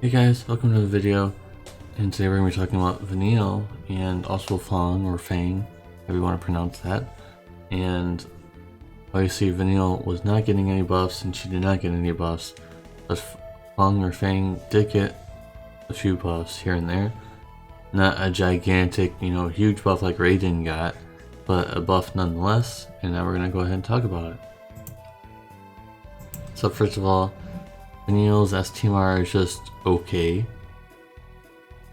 Hey guys, welcome to the video, and today we're going to be talking about Vanille and also Fang or Fang, however you want to pronounce that. And obviously Vanille was not getting any buffs and she did not get any buffs, but Fang or Fang did get a few buffs here and there. Not a gigantic, huge buff like Raiden got, but a buff nonetheless, and now we're going to go ahead and talk about it. So first of all, Vanille's STMR is just okay,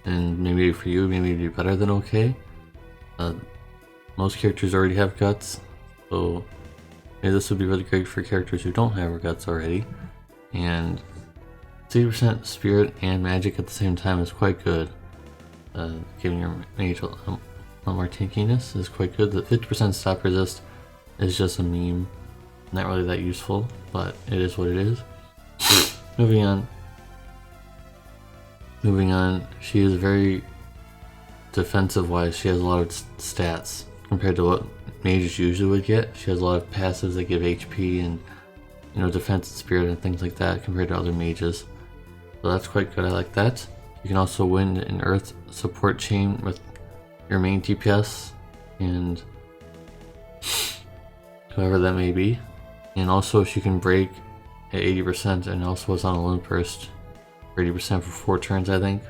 and maybe for you, maybe it'd be better than okay. Most characters already have guts, so maybe this would be really great for characters who don't have guts already. And 60% spirit and magic at the same time is quite good. Giving your mage a lot more tankiness is quite good. The 50% stop resist is just a meme, not really that useful, but it is what it is. Moving on, she is very defensive wise. She has a lot of stats compared to what mages usually would get. She has a lot of passives that give HP and defense and spirit and things like that compared to other mages. So that's quite good, I like that. You can also win an earth support chain with your main DPS and whoever that may be. And also she can break at 80% and also was on a limp burst for 80% for 4 turns, I think.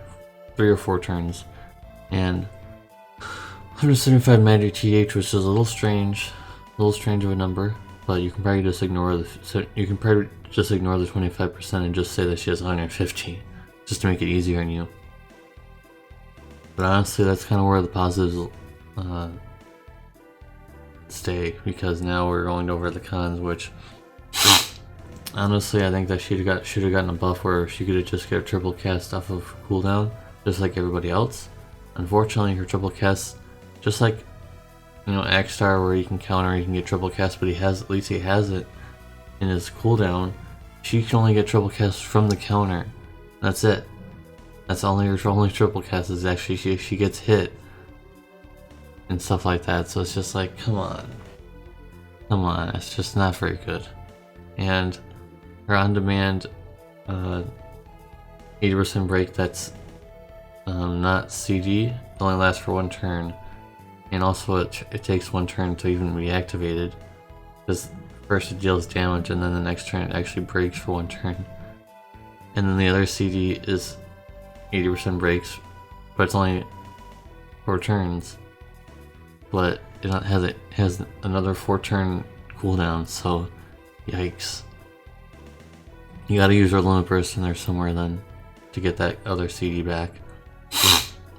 3 or 4 turns. And 175 magic TH, which is a little strange of a number, but you can probably just ignore the 25% and just say that she has 150, just to make it easier on you. But honestly, that's kind of where the positives stay, because now we're going over the cons, which honestly, I think that should have gotten a buff where she could have just get a triple cast off of cooldown, just like everybody else. Unfortunately, her triple cast, just like Axstar, where he can counter, he can get triple cast, but at least he has it in his cooldown. She can only get triple cast from the counter. That's it. That's only her only triple cast is actually she gets hit and stuff like that. So it's just like, come on, it's just not very good. And her on-demand 80% break that's not CD, it only lasts for 1 turn, and also it takes 1 turn to even reactivate it, because first it deals damage and then the next turn it actually breaks for 1 turn. And then the other CD is 80% breaks, but it's only 4 turns, but it has another 4 turn cooldown, so yikes. You gotta use her limit burst in there somewhere then to get that other CD back.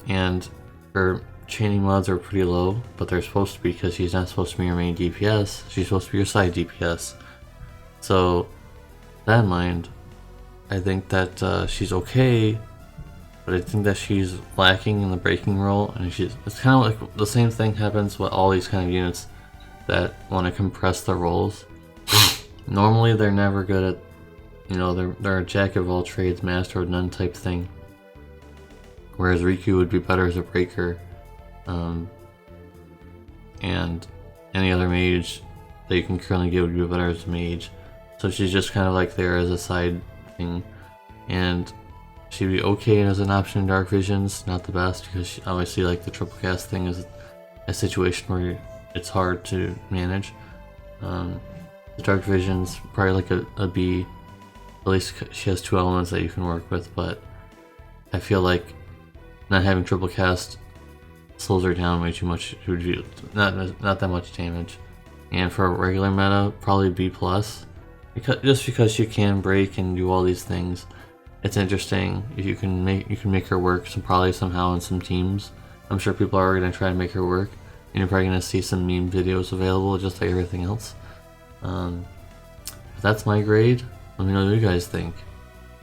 And her chaining mods are pretty low, but they're supposed to be, because she's not supposed to be your main DPS, she's supposed to be your side DPS. So that in mind, I think that she's okay, but I think that she's lacking in the breaking role, and it's kind of like the same thing happens with all these kind of units that want to compress their roles. Normally they're never good at, they're a jack of all trades, master of none type thing. Whereas Riku would be better as a breaker, and any other mage that you can currently get would be better as a mage. So she's just kind of like there as a side thing, and she'd be okay as an option in Dark Visions, not the best, because obviously like the triple cast thing is a situation where it's hard to manage. The Dark Visions probably like a B. At least she has 2 elements that you can work with, but I feel like not having triple cast slows her down way too much. It would be not that much damage. And for a regular meta, probably B+, because she can break and do all these things. It's interesting if you can make her work somehow in some teams. I'm sure people are gonna try to make her work, and you're probably gonna see some meme videos available just like everything else. That's my grade. Let me know what you guys think.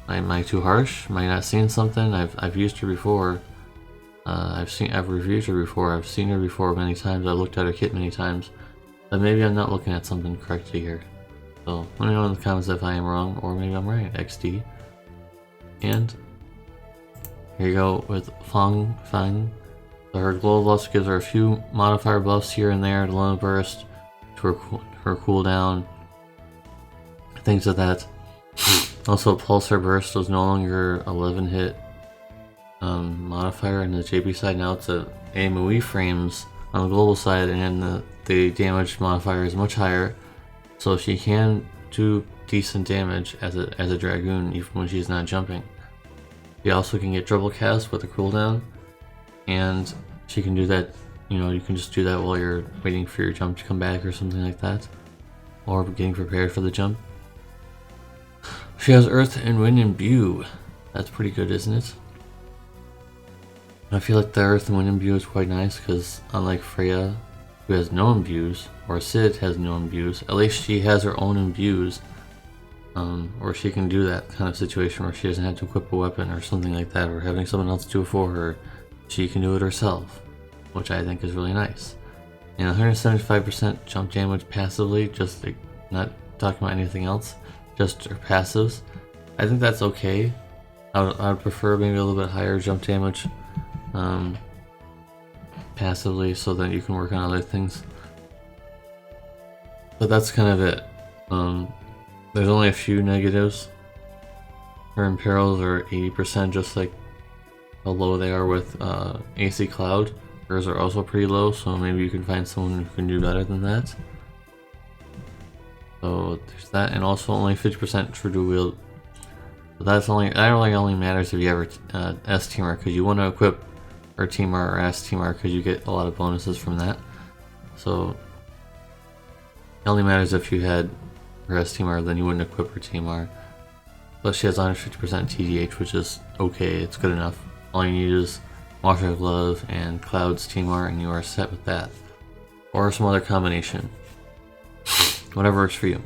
Am I too harsh? Am I not seeing something? I've used her before. I've reviewed her before. I've seen her before many times. I've looked at her kit many times. But maybe I'm not looking at something correctly here. So let me know in the comments if I am wrong, or maybe I'm right. XD. And here you go with Fang. So her glow buffs gives her a few modifier buffs here and there, to limit burst, to her cooldown, things like that. Also, Pulsar Burst was no longer 11 hit modifier on the JP side. Now it's a AMOE frames on the global side, and the damage modifier is much higher. So she can do decent damage as a Dragoon even when she's not jumping. She also can get triple cast with a cooldown, and she can do that. You know, you can just do that while you're waiting for your jump to come back or something like that, or getting prepared for the jump. She has Earth and Wind Imbue. That's pretty good, isn't it? I feel like the Earth and Wind Imbue is quite nice because unlike Freya, who has no imbues, or Sid has no imbues, at least she has her own imbues, or she can do that kind of situation where she doesn't have to equip a weapon or something like that, or having someone else do it for her. She can do it herself, which I think is really nice. And 175% jump damage passively, just like, not talking about anything else, just her passives. I think that's okay. I would prefer maybe a little bit higher jump damage passively so that you can work on other things. But that's kind of it. There's only a few negatives. Her imperils are 80%, just like how low they are with AC Cloud. Hers are also pretty low, so maybe you can find someone who can do better than that. So there's that, and also only 50% true to wield. But that really only matters if you have S teamer, because you want to equip her teamer or S teamer because you get a lot of bonuses from that. So it only matters if you had her S teamer, then you wouldn't equip her teamer. But she has 150% TDH, which is okay, it's good enough. All you need is Water Glove and Cloud's teamer, and you are set with that. Or some other combination. Whatever works for you.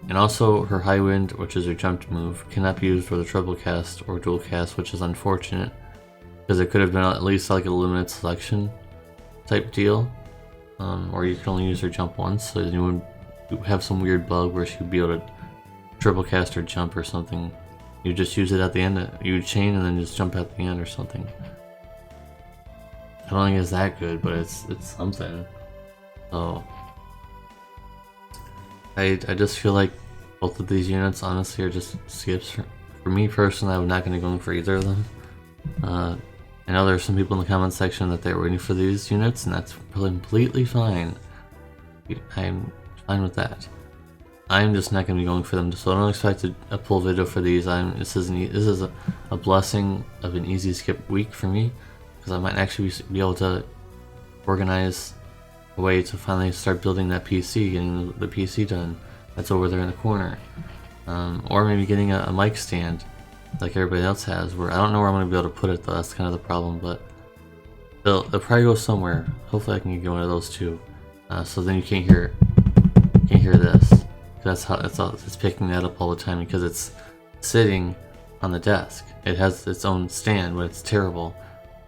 And also, her High Wind, which is her jumped move, cannot be used for the triple cast or dual cast, which is unfortunate. Because it could have been at least like a limited selection type deal. Or you can only use her jump once, so you would have some weird bug where she would be able to triple cast or jump or something. You just use it at the end, you would chain and then just jump at the end or something. I don't think it's that good, but it's something. So I just feel like both of these units honestly are just skips. For me personally, I'm not going to go for either of them. I know there's some people in the comment section that they're waiting for these units, and that's completely fine. I'm fine with that. I'm just not going to be going for them, so I don't expect a full video for these. This is a blessing of an easy skip week for me, because I might actually be able to organize a way to finally start building that PC, getting the PC done. That's over there in the corner, or maybe getting a mic stand like everybody else has. Where I don't know where I'm going to be able to put it though. That's kind of the problem, but they'll probably go somewhere. Hopefully, I can get one of those too. So then you can't hear this. It's picking that up all the time because it's sitting on the desk. It has its own stand, but it's terrible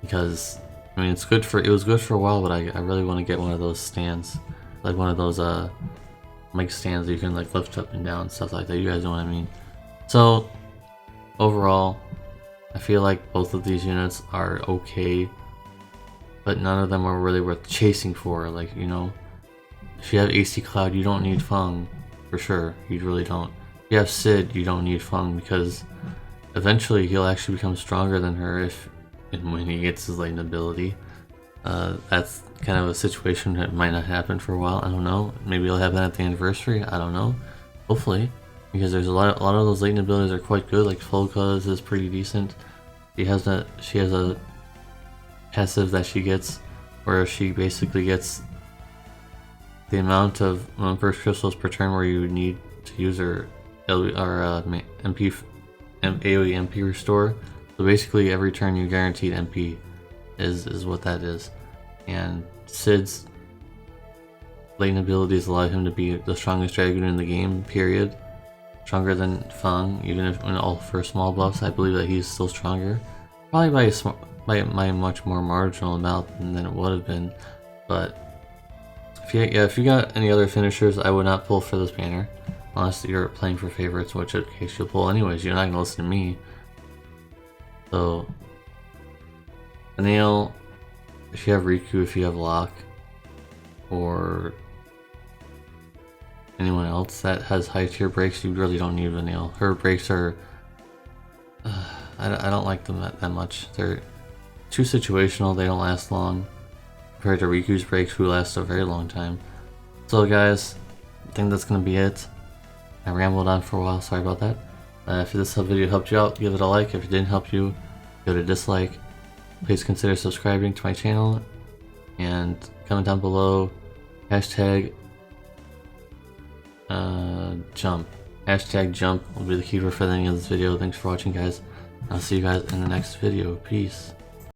because I mean it was good for a while, but I really want to get one of those stands, like one of those mic stands that you can like lift up and down and stuff like that. You guys know what I mean. So overall, I feel like both of these units are okay, but none of them are really worth chasing for. Like, you know, if you have AC Cloud, you don't need Fang. For sure, you really don't. If you have Sid, you don't need Fang because eventually he'll actually become stronger than her when he gets his latent ability. That's kind of a situation that might not happen for a while. I don't know. Maybe it'll happen at the anniversary. I don't know. Hopefully, because there's a lot of those latent abilities are quite good. Like Folka's is pretty decent. She has a passive that she gets where she basically gets the amount of first crystals per turn where you need to use her AoE MP restore. So basically every turn you're guaranteed MP is what that is. And Sid's latent abilities allow him to be the strongest dragon in the game, period. Stronger than Fang, even if all for small buffs. I believe that he's still stronger. Probably by a much more marginal amount than it would have been. But if you got any other finishers, I would not pull for this banner. Unless you're playing for favorites, which in case you'll pull anyways. You're not going to listen to me. So, Vanille, if you have Riku, if you have Locke, or anyone else that has high tier breaks, you really don't need Vanille. Her breaks are... I don't like them that much. They're too situational, they don't last long. Compared to Riku's breaks, who last a very long time. So guys, I think that's going to be it. I rambled on for a while, sorry about that. If this video helped you out, give it a like. If it didn't help you, give it a dislike. Please consider subscribing to my channel. And comment down below, hashtag jump. Hashtag jump will be the keyword for the end of this video. Thanks for watching, guys. I'll see you guys in the next video. Peace.